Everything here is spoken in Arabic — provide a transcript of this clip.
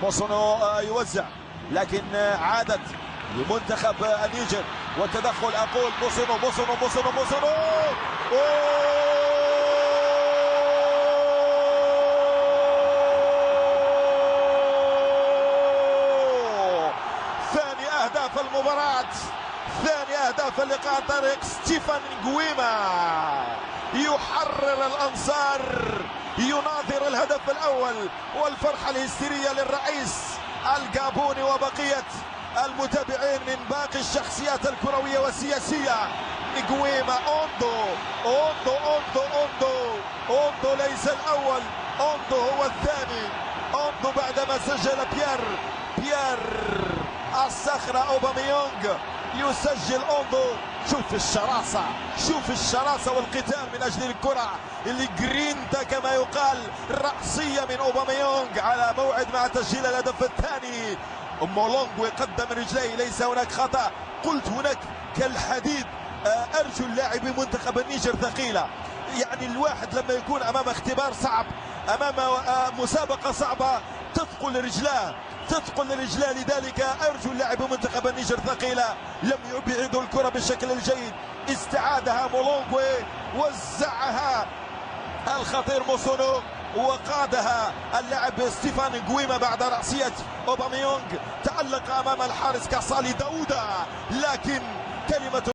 موسونو يوزع، لكن عادت لمنتخب النيجر والتدخل. اقول موسونو ثاني اهداف المباراة، ثاني اهداف اللقاء. طريق ستيفان نجويما يحرر الانصار، يناظر الهدف الاول، والفرحة الهستيرية للرئيس الجابوني وبقية المتابعين من باقي الشخصيات الكروية والسياسية. نجويما اوندو ليس الاول، اوندو هو الثاني. اوندو بعدما سجل بيير الصخرة أوباميونغ يسجل اوندو. شوف الشراسة والقتال من أجل الكرة اللي جرينتا كما يقال، رأسية من أوباميونغ على موعد مع تسجيل الهدف الثاني. مولونغو يقدم رجليه، ليس هناك خطأ، قلت هناك كالحديد. أرجل لاعبي منتخب النيجر ثقيلة، يعني الواحد لما يكون أمام اختبار صعب، أمام مسابقة صعبة، تثقل رجلاه. لذلك أرجو لاعب منتخب النيجر ثقيلة، لم يبعدوا الكرة بالشكل الجيد، استعادها مولونغو، وزعها الخطير موسونو، وقادها اللاعب ستيفان نجويما بعد رأسية أوباميونغ. تألق أمام الحارس كاسالي داودا، لكن كلمة